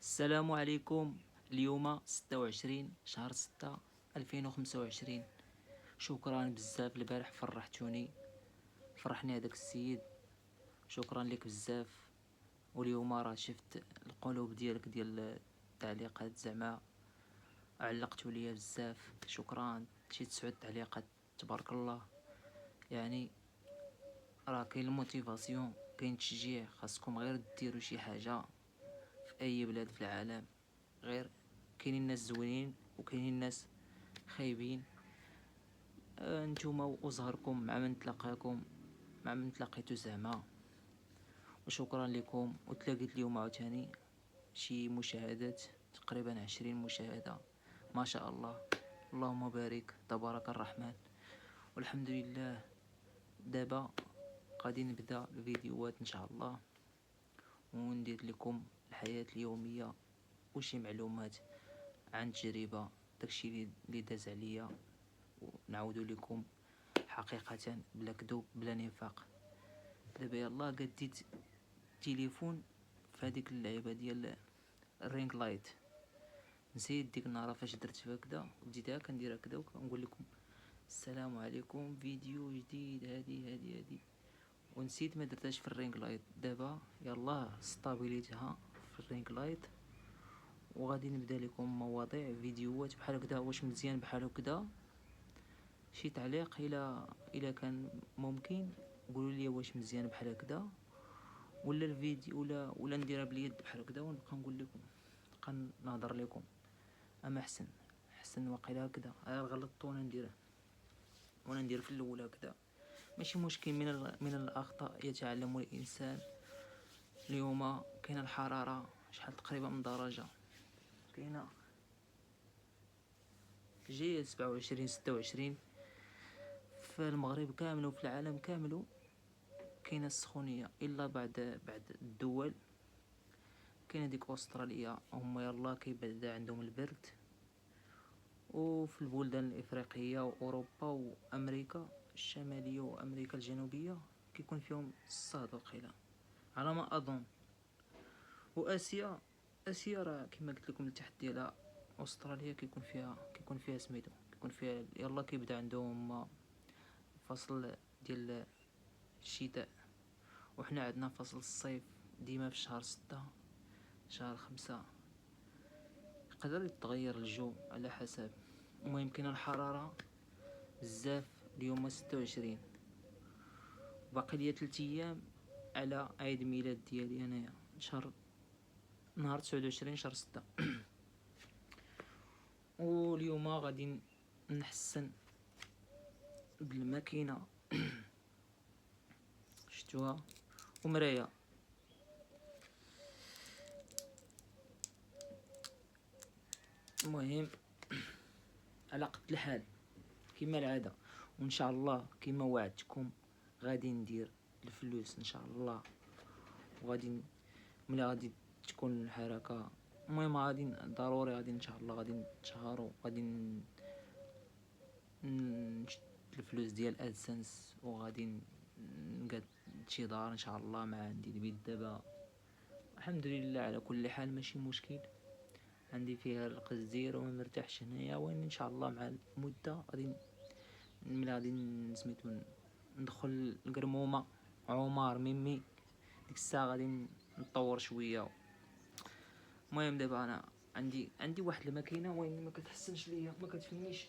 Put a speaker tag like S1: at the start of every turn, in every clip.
S1: السلام عليكم. اليوم 26 شهر 6 2025. شكرا بزاف، البارح فرحتوني، فرحني هذاك السيد، شكرا لك بزاف. واليوم راه شفت القلوب ديالك ديال التعليقات، زعما علقتوا ليا بزاف، شكرا. شي 9 تعليقات، تبارك الله. يعني راه كاين الموتيفاسيون، كاين التشجيع، خاصكم غير ديروا شي حاجه في اي بلاد في العالم. غير كاينين الناس زوينين وكاينين الناس خايبين. نتوما وزهركم مع من تلاقاكم، مع من تلاقيتو زعما. وشكرا لكم. وتلاقيت اليوم عاوتاني شي مشاهدات، تقريبا 20 مشاهدة، ما شاء الله، اللهم بارك، تبارك الرحمن. والحمد لله. دابا غادي نبدا الفيديوهات ان شاء الله، وندير لكم الحياة اليومية وشي معلومات عن تجربة، داكشي اللي داز عليا، ونعاود لكم حقيقة بلا كذوب بلا نفاق. دابا يلا قديت التليفون في هذيك اللعبة ديال الرينغ لايت، نسيت ديك النهار فاش درت فيها كدا، بديتها كنديرها كدا وكنقول لكم السلام عليكم، فيديو جديد، هادي ونسيت ما درتهاش في الرينغ لايت. دابا يلا ستابيليتها في الرينغ لايت، وغادي نبدا لكم مواضيع فيديوهات بحال هكذا. واش مزيان بحال هكذا؟ شي تعليق الى كان ممكن قولوا لي واش مزيان بحال هكذا، ولا الفيديو ولا نديرها باليد بحال هكذا ونبقى نقول لكم، نبقى نهضر لكم. اما احسن واقيلا هكذا. غلطت وانا ندير في الاول هكذا، ماشي مشكل. من الاخطاء يتعلم الانسان. اليوم كاينه الحراره شحال تقريبا من درجه؟ كاينه جي 27 26 في المغرب كامل وفي العالم كامل. كاينه السخونيه الا بعد الدول. كاينه ديك استراليا، هما يلا كيبدا عندهم البرد. وفي البلدان الافريقيه واوروبا وامريكا الشماليه وامريكا الجنوبيه كيكون فيهم الصهد وقيله على ما اظن. اسيا راه كما قلت لكم التحت ديالها استراليا كيكون فيها سميتو، كيكون فيها يلا كيبدا عندهم فصل ديال الشتاء، وحنا عندنا فصل الصيف ديما في شهر 6 شهر 5. يقدر يتغير الجو على حسب. المهم كاينه الحراره بزاف. اليوم 26، باقي ليا 3 ايام على عيد ميلاد ديالي انايا، نهار 29 شهر 6. واليوم غادي نحسن بالماكينه شفتوها ومرايه. المهم على قد الحال كما العاده، وان شاء الله كما وعدتكم غادي ندير الفلوس ان شاء الله. وغادي ملي غادي تكون الحركه، المهم غادي ضروري غادي ان شاء الله غادي نتشهر، وغادي نشد الفلوس ديال ادسنس، وغادي نقاد شي دار ان شاء الله مع عندي البيت دابا. الحمد لله على كل حال، ماشي مشكل، عندي فيها القصدير وما مرتاحش هنايا. وين ان شاء الله مع المده غادي ملي غادي سميتو ندخل القرمومه عمر ميمي، ديك الساعه غادي نطور شويه. المهم دابا انا عندي واحد الماكينه وين ما كتحسنش ليا، ما كتفينيش.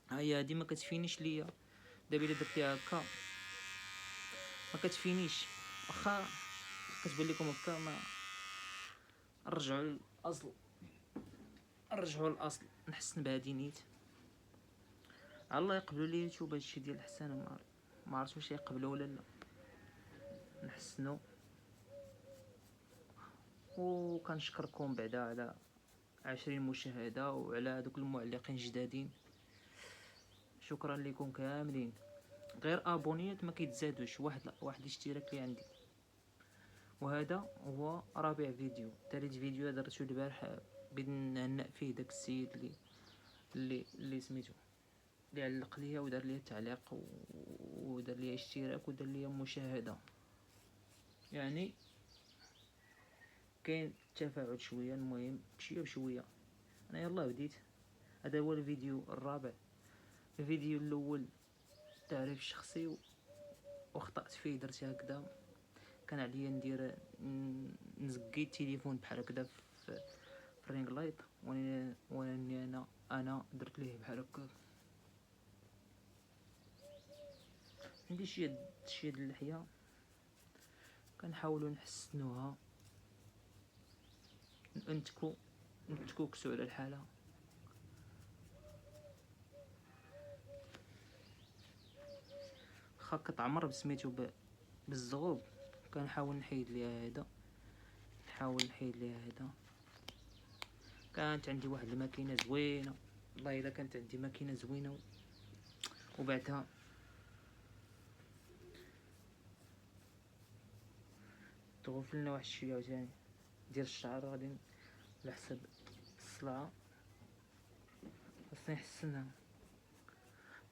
S1: هي هادي ما كتفينيش ليا. دابا الا درتيها هكا ما كتفينيش، واخا كتبان لكم هكا. ما نرجعوا للاصل نحسن بهادي نيت. الله يقبلوا لي يوتيوب هادشي ديال الحسن، ما عرفتش واش يقبلوا ولا لا. نحسنوا. وكنشكركم بعدا على 20 مشاهده وعلى دوك المعلقين جدادين، شكرا لكم كاملين. غير ابونيات ما كيتزادوش، واحد اشتراك اللي عندي. وهذا هو رابع فيديو. ثالث فيديو درتو البارح بنهنأ فيه داك السيد اللي سميتو، اللي علق ليا ودار ليا تعليق ودار ليا اشتراك ودار ليا مشاهده. يعني التفاعل شويه. المهم بشويه بشويه انا يلا بديت. هذا هو الفيديو الرابع. الفيديو الاول تعريف شخصي واخطأت فيه، درت هكذا، كان عليا ندير نزقي التليفون بحال هكذا في الرينغ لايت، واني انا درت ليه بحال هكا. عندي شي د اللحيه كنحاولوا نحسنوها، نتكوكسو على الحاله. خا كتعمر بسميتو بالزغوب، كنحاول نحيد ليها هذا، كانت عندي واحد الماكينه زوينه، والله الا كانت عندي ماكينه زوينه. وبعدها تغفلنا واحد شويه عاوتاني ديال الشعر، غادي على حسب الصلعه خاصني نحسنها.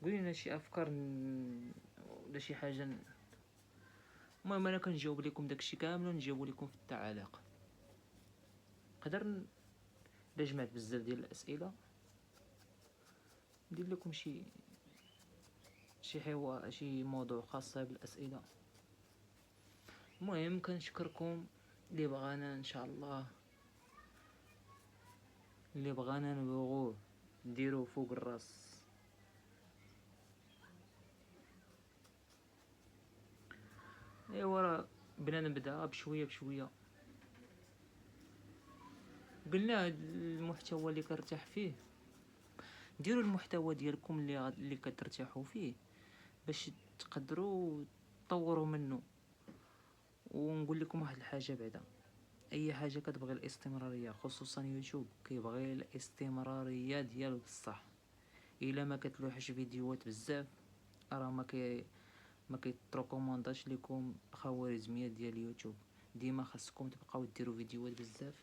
S1: قولي لنا شي افكار ولا شي حاجه المهم انا كنجاوب لكم داكشي كامل، ونجاوب لكم في التعاليق. نقدر الا جمعت بزاف ديال الاسئله ندير لكم شي موضوع خاص بالاسئله. المهم كنشكركم. اللي بغانا ان شاء الله، اللي بغانا نبغوه نديروه فوق الراس. ايوا راه بنا نبدا بشويه بشويه. قلنا هاد المحتوى اللي كنرتاح فيه، ديروا المحتوى ديالكم اللي كترتاحوا فيه باش تقدروا تطوروا منه. ونقول لكم واحد الحاجه بعدا، اي حاجه كتبغي الاستمراريه، خصوصا يوتيوب كيبغي الاستمراريه ديالو بصح. الا ما كتلوحش فيديوهات بزاف راه ما كيتريكومونداش لكم الخوارزميات ديال اليوتيوب. ديما خاصكم تبقاو ديروا فيديوهات بزاف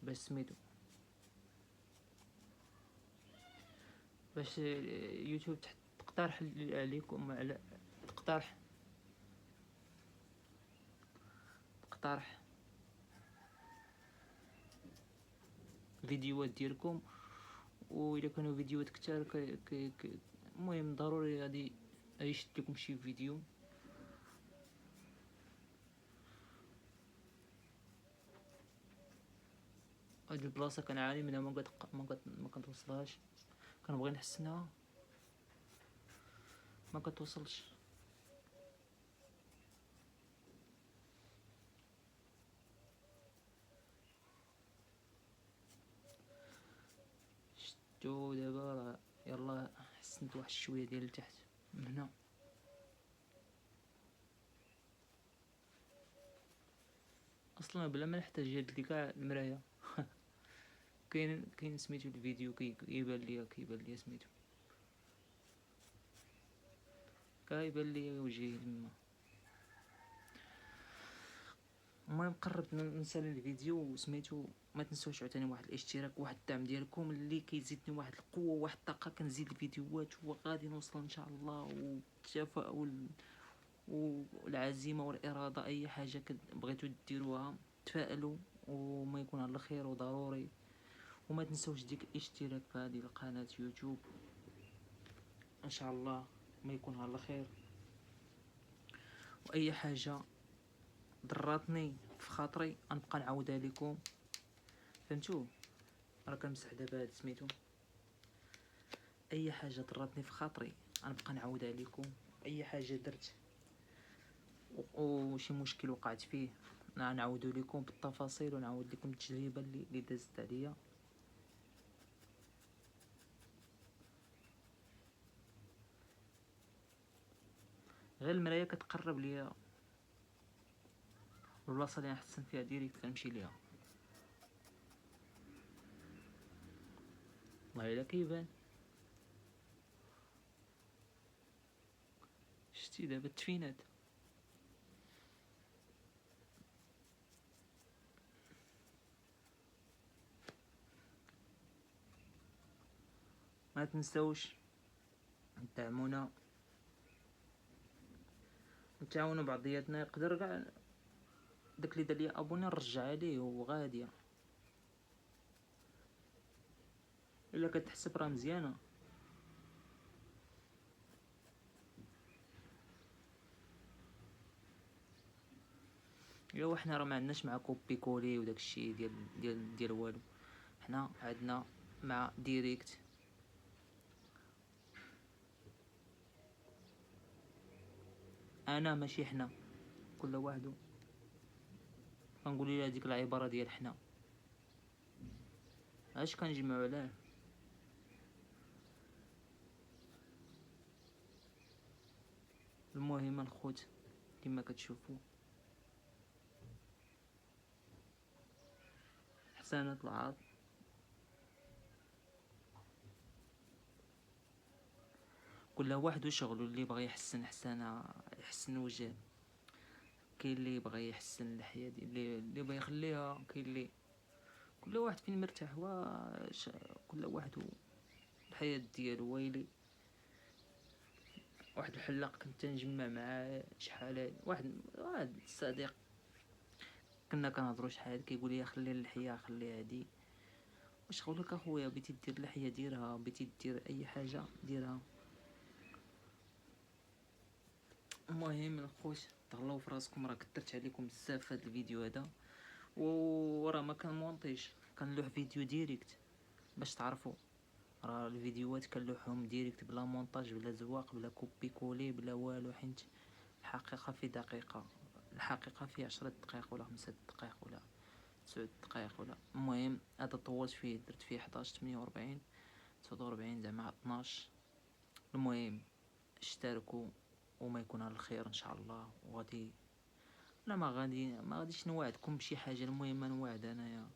S1: باش سميتو، باش يوتيوب تقترح عليكم على تقترح فيديوهات ديالكم. واذا كانوا فيديوهات كتار المهم ضروري غادي يشد لكم شي فيديو. هاد البلاصه كنعاني منها، ما كنتوصلهاش، كنبغي نحسنها ما كتوصلش. شتو دابا راه يلا حسنت واحد شويه ديال لتحت من هنا. اصلا بلا ما نحتاج هاد كاع المرايه كاين سميتو الفيديو كيبان ليا سميتو كيبان ليا وجهي تما. المهم قربت نسالي الفيديو وسميتو. ما تنسوش عاوتاني واحد الاشتراك وواحد الدعم ديالكم اللي كيزيدني واحد القوه وواحد الطاقه، كنزيد الفيديوهات وغادي نوصل ان شاء الله. والتفاؤل والعزيمه والاراده، اي حاجه بغيتو ديروها تفائلوا وما يكون على الخير وضروري. وما تنسوش ديك الاشتراك في هذه القناه يوتيوب ان شاء الله ما يكون على خير. واي حاجه ضراتني في خاطري غنبقى نعاودها لكم، فهمتوا؟ راه كنمسح دابا هاد سميتو. اي حاجه ضراتني في خاطري غنبقى نعاودها لكم. اي حاجه درت وشي مشكل وقعت فيه نعاودو لكم بالتفاصيل، ونعاود لكم التجربه اللي دازت عليا. غير المرايه كتقرب ليا البلاصه اللي نحسن فيها ديريكت كنمشي ليها. والله الا كيبان. شتي دابا التفينات. ما تنسوش دعمونا نتعاونوا بعضياتنا. يقدر كاع داك اللي دار ليا ابوني نرجع عليه وغاديه. الا كتحسب راه مزيانه. ايوا حنا راه ما عندناش مع كوبي كولي وداك الشيء ديال والو. حنا عندنا مع ديريكت. انا ماشي حنا، كل واحد. كنقول لها هذيك العباره ديال حنا، اش كنجمعوا عليه. المهم الخوت كما كتشوفوا حسنات العرض. كل واحد وشغلو، اللي بغى يحسن حسنه يحسن وجه، كاين اللي بغى يحسن اللحيه ديال اللي بغى يخليها، كاين اللي كل واحد فين مرتاح. واش كل واحد الحياه ديالو. ويلي واحد الحلاق كنت نجمع معاه شحال، واحد الصديق كنا كنهضروا شحال، كيقول لي خلي اللحيه خلي هادي. واش قولك اخويا، بغيتي دير اللحيه ديرها، بغيتي دير اي حاجه ديرها. المهم الخوت تهلاو في راسكم، راه كثرت عليكم بزاف في هذا الفيديو هذا، وراه ما كنمونطيش، كنلوح فيديو ديريكت باش تعرفوا. راه الفيديوهات كنلوحهم ديريكت بلا مونتاج بلا زواق بلا كوبي كولي بلا والو، حيت الحقيقه في دقيقه، الحقيقه في 10 دقائق ولا 5 دقائق ولا 9 دقائق ولا. المهم هذا طولت فيه، درت فيه 11 48 49 زعما 12. المهم اشتركوا وما يكون على الخير ان شاء الله. وغادي لا ما غاديش نوعدكم بشي حاجه. المهم نوعد انايا،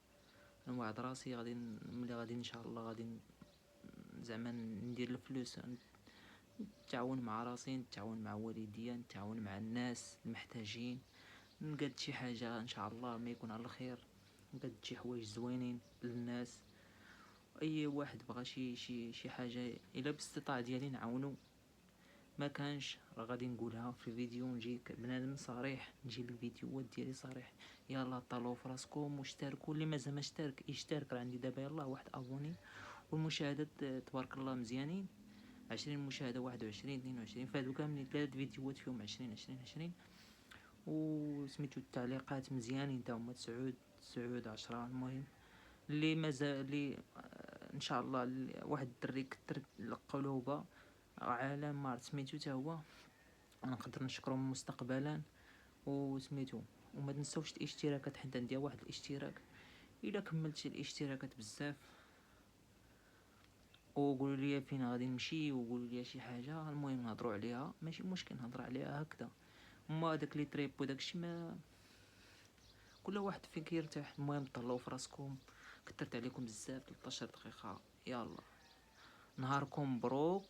S1: نوعد راسي غادي ملي غادي ان شاء الله غادي زعما ندير الفلوس، نتعاون مع راسي، نتعاون مع والديا، نتعاون مع الناس المحتاجين، نقاد شي حاجه ان شاء الله ما يكون على الخير، نقاد شي حوايج زوينين للناس. اي واحد بغى شي حاجه الا باستطاع ديالي نعاونو. ما كانش راه غادي نقولها في الفيديو، نجي بنادم صريح، نجي بالفيديوهات ديالي صريح. يلا طلعوا في راسكم واشتركوا، اللي مازال ما اشترك يشترك. راه عندي دابا يلاه واحد ابوني، والمشاهدات تبارك الله مزيانين. 20 مشاهده، 21 22 فهادو كاملين 3 فيديوهات فيهم 20 20 20. وسميتو التعليقات مزيانين تا هما 9 10. المهم اللي مازال اللي ان شاء الله واحد الدري كثر القلوبه عالم ما سميتو تا هو، نقدر نشكرهم مستقبلا. وسميتو وما تنساوش الاشتراكات، حيت عندي واحد الاشتراك الا كملت الاشتراكات بزاف. وقولوا لي فين غادي نمشي، وقولوا لي شي حاجه. المهم نهضروا عليها، ماشي مشكل نهضر عليها هكذا. وما داك لي تريب وداكشي ما كل واحد فين كيرتاح. المهم طلعوا في راسكم، كثرت عليكم بزاف 13 دقيقه. يلا نهاركم مبروك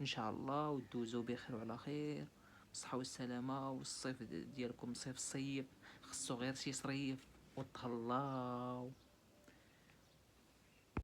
S1: ان شاء الله، ودوزو بخير وعلى خير، بالصحه والسلامه. والصيف ديالكم صيف الصيف، خصو غير شي صريف وتهلاو.